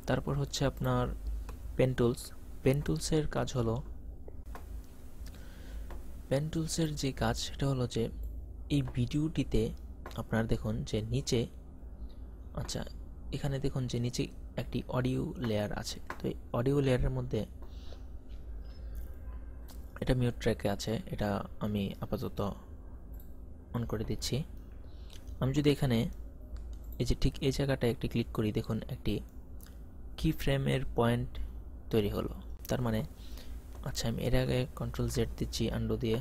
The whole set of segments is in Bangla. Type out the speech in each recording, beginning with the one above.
তারপর হচ্ছে আপনার পেন টুলস। পেন টুলসের কাজ হলো, পেন টুলসের যে কাজ সেটা হলো যে এই ভিডিওটিতে আপনার দেখুন যে নিচে, আচ্ছা এখানে দেখুন যে নিচে একটি অডিও লেয়ার আছে। তো এই অডিও লেয়ারের মধ্যে এটা মিউট ট্র্যাকে আছে, এটা আমি আপাতত অন করে দিচ্ছি। আমি যদি এখানে এই যে ঠিক এই জায়গাটায় একটি ক্লিক করি, দেখুন একটি কি ফ্রেমের পয়েন্ট তৈরি হলো। তার মানে আচ্ছা আমি এর আগে কন্ট্রোল জেড দিচ্ছি আন্ডু দিয়ে,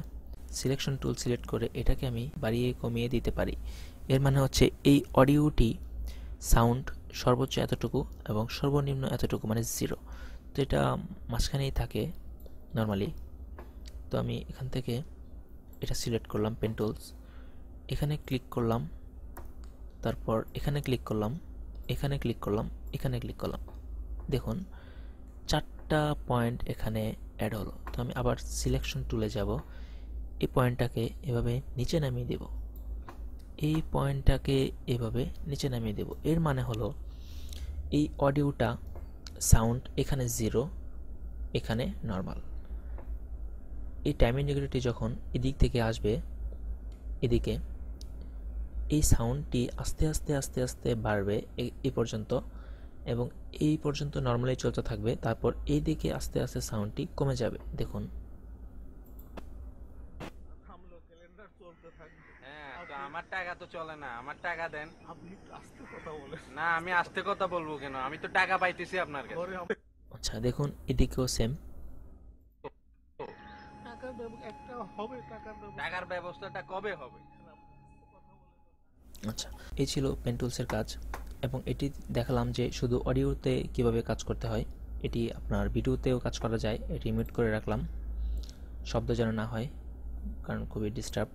সিলেকশন টুল সিলেক্ট করে এটাকে আমি বাড়িয়ে কমিয়ে দিতে পারি। এর মানে হচ্ছে এই অডিওটি সাউন্ড সর্বোচ্চ এতটুকু এবং সর্বনিম্ন এতটুকু, মানে 0। তো এটা মাঝখানেই থাকে নর্মালি। তো আমি এখান থেকে এটা সিলেক্ট করলাম, পেন টুলস, এখানে ক্লিক করলাম, তারপর এখানে ক্লিক করলাম, এখানে ক্লিক করলাম, এখানে ক্লিক করলাম। দেখুন 4টা পয়েন্ট এখানে অ্যাড হলো। তো আমি আবার সিলেকশন টুলে যাব, এই পয়েন্টটাকে এভাবে নিচে নামিয়ে দেব, এই পয়েন্টটাকে এভাবে নিচে নামিয়ে দেব। এর মানে হলো এই অডিওটা সাউন্ড এখানে 0, এখানে নর্মাল। এই টাইম ইন্টিগ্রিটি যখন এদিক থেকে আসবে এদিকে, এই সাউন্ডটি আস্তে আস্তে আস্তে আস্তে বাড়বে এই পর্যন্ত, এবং এই পর্যন্ত নর্মালি চলতে থাকবে। তারপর এই দিকে আস্তে আস্তে সাউন্ডটি কমে যাবে। দেখুন আমার টাকা তো চলে না, আমার টাকা দেন। আপনি আস্তে কথা বলেন। না আমি আস্তে কথা বলবো কেন, আমি তো টাকা পাইতেছি আপনার কাছে। আচ্ছা দেখুন এদিকেও সেম। টাকার ব্যবস্থাটা কবে হবে? আচ্ছা এই ছিল পেন টুলসের কাজ, এবং এটি দেখালাম যে শুধু অডিওতে কিভাবে কাজ করতে হয়। এটি আপনার ভিডিওতেও কাজ করা যায়। এটি মিউট করে রাখলাম, শব্দ যেন না হয়, কারণ খুবই ডিস্টার্ব।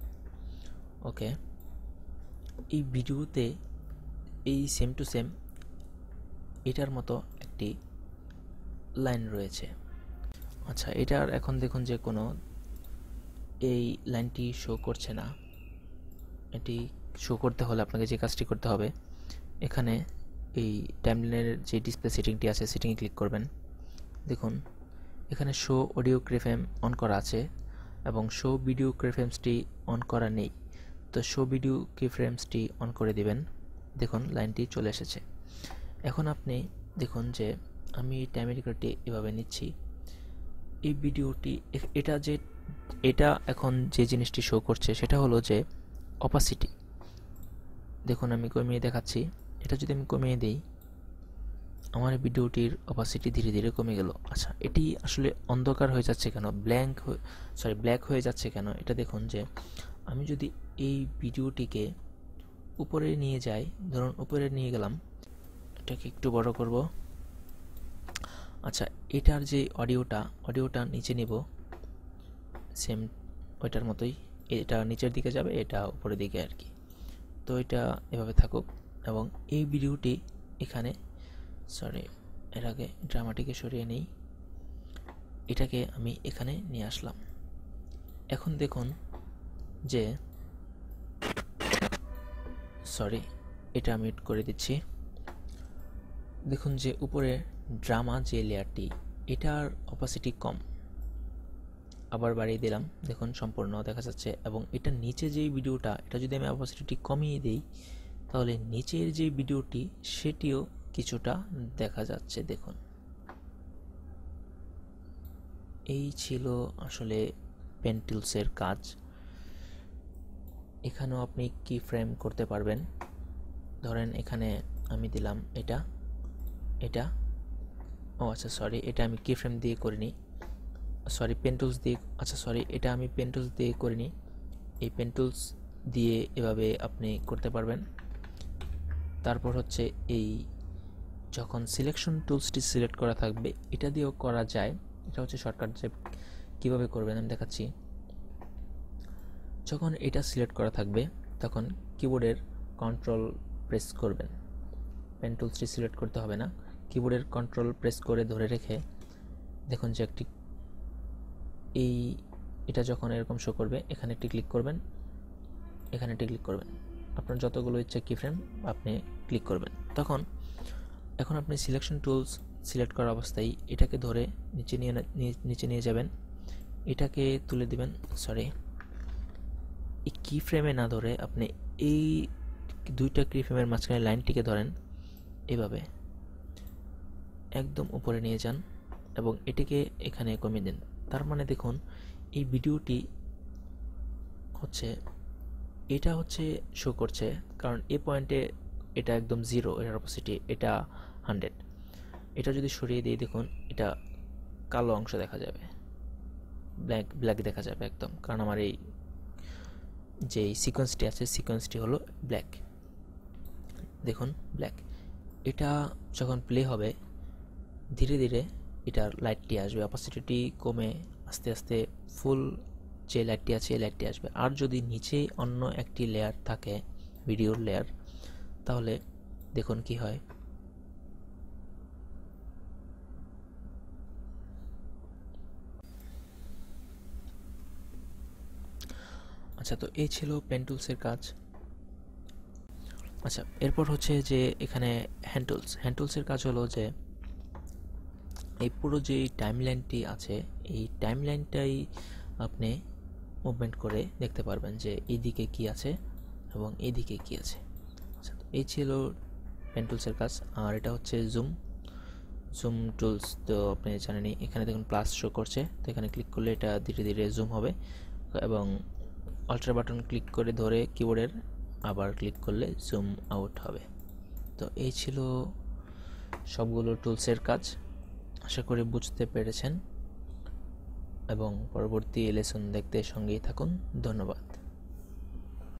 ওকে, এই ভিডিওতে এই সেম টু সেম এটার মতো একটি লাইন রয়েছে। আচ্ছা এটার এখন দেখুন যে কোনো এই লাইনটি শো করছে না। এটি শো করতে হলে আপনাকে যে কাজটি করতে হবে, এখানে এই টাইমলাইনের যে ডিসপ্লে সেটিংটি আছে সেটিংয়ে ক্লিক করবেন। দেখুন এখানে শো অডিও কিফ্রেম অন করা আছে এবং শো ভিডিও কিফ্রেমসটি অন করা নেই। তো শো ভিডিও কিফ্রেমসটি অন করে দিবেন। দেখুন লাইনটি চলে এসেছে। এখন আপনি দেখুন যে আমি টাইম ইন্ডিকেটরটি এভাবে নিচ্ছি, এই ভিডিওটি এটা এখন যে জিনিসটি শো করছে সেটা হলো যে অপাসিটি। দেখুন আমি কমিয়ে দেখাচ্ছি, এটা যদি আমি কমিয়ে দিই আমার ভিডিওটির অপাসিটি ধীরে ধীরে কমে গেল। আচ্ছা এটি আসলে অন্ধকার হয়ে যাচ্ছে কেন, ব্ল্যাক হয়ে যাচ্ছে কেন, এটা দেখুন যে আমি যদি এই ভিডিওটিকে উপরে নিয়ে যাই, ধরুন উপরে নিয়ে গেলাম, এটাকে একটু বড় করব। আচ্ছা এটার যে অডিওটা নিচে নিব, সেম ওইটার মতোই, এটা নিচের দিকে যাবে, এটা উপরের দিকে আর কি। তো এটা এভাবে থাকুক, এবং এই ভিডিওটি এখানে, সরি এর আগে ড্রামাটিকে সরিয়ে নেই, এটাকে আমি এখানে নিয়ে আসলাম। এখন দেখুন যে, সরি এটা মিউট করে দিচ্ছি। দেখুন যে উপরে ড্রামা যে লেয়ারটি, এটার অপাসিটি কম, আবার বাড়িয়ে দিলাম, দেখুন সম্পূর্ণ দেখা যাচ্ছে। এবং এটা নিচে যেই ভিডিওটা, এটা যদি আমি অপাসিটি কমিয়ে দিই তাহলে নিচের যে ভিডিওটি সেটিও কিছুটা দেখা যাচ্ছে। দেখুন এই ছিল আসলে পেন টুলসের কাজ। এখানেও আপনি কি ফ্রেম করতে পারবেন। ধরেন এখানে আমি দিলাম এটা ও আচ্ছা সরি, এটা আমি কি ফ্রেম দিয়ে করিনি, সরি পেন টুলস দিয়ে, আচ্ছা সরি এটা আমি পেন টুলস দিয়ে করিনি। এই পেন টুলস দিয়ে এভাবে আপনি করতে পারবেন। তারপর হচ্ছে এই যখন সিলেকশন টুলসটি সিলেক্ট করা থাকবে এটা দিয়েও করা যায়। এটা হচ্ছে শর্টকাট যে কীভাবে করবেন আমি দেখাচ্ছি। যখন এটা সিলেক্ট করা থাকবে তখন কিবোর্ডের কন্ট্রোল প্রেস করবেন, পেন টুলসটি সিলেক্ট করতে হবে না, কিবোর্ডের কন্ট্রোল প্রেস করে ধরে রেখে দেখুন যে একটি এটা যখন এরকম শো করবে এখানে একটি ক্লিক করবেন, এখানে একটি ক্লিক করবেন, আপনার যতগুলো ইচ্ছা কি ফ্রেম আপনি ক্লিক করবেন। তখন এখন আপনি সিলেকশন টুলস সিলেক্ট করা অবস্থায় এটাকে ধরে নিচে নিয়ে যাবেন, এটাকে তুলে দিবেন। সরি, এই কি ফ্রেমে না ধরে আপনি এই দুইটা কি ফ্রেমের মাঝখানে লাইনটিকে ধরেন, এভাবে একদম উপরে নিয়ে যান এবং এটিকে এখানে কমিয়ে দিন। তার মানে দেখুন এই ভিডিওটি হচ্ছে এটা হচ্ছে শো করছে, কারণ এই পয়েন্টে এটা একদম 0, এটার অপোসিটি এটা 100। এটা যদি সরিয়ে দিয়ে দেখুন এটা কালো অংশ দেখা যাবে, ব্ল্যাক দেখা যাবে একদম, কারণ আমার এই যে সিকোয়েন্সটি আছে সিকোয়েন্সটি হলো ব্ল্যাক। দেখুন ব্ল্যাক। এটা যখন প্লে হবে ধীরে ধীরে এটার লাইটটি আসবে, অপাসিটি কমে আস্তে আস্তে ফুল যে লাইটটি আছে এই লাইটটি আসবে। আর যদি নিচে অন্য একটি লেয়ার থাকে, ভিডিওর লেয়ার, তাহলে দেখুন কি হয়। আচ্ছা, তো এই ছিল পেন টুলসের কাজ। আচ্ছা, এরপর হচ্ছে যে এখানে হ্যান্ড টুলসের কাজ হলো যে এই পুরো যে টাইমলাইনটি আছে এই টাইমলাইনটাই আপনি মুভমেন্ট করে দেখতে পারবেন যে এইদিকে কি আছে এবং এইদিকে কি আছে। আচ্ছা, তো এই ছিল পেন টুলসের কাজ। আর এটা হচ্ছে জুম টুলস, তো আপনি জানেনই, এখানে দেখুন প্লাস শো করছে, তো এখানে ক্লিক করলে এটা ধীরে ধীরে জুম হবে এবং অল্টার বাটন ক্লিক করে ধরে কিবোর্ডের আবার ক্লিক করলে জুম আউট হবে। তো এই ছিল সবগুলো টুলসের কাজ। আশা করি বুঝতে পেরেছেন এবং পরবর্তী লেসন দেখতে সঙ্গেই থাকুন। ধন্যবাদ।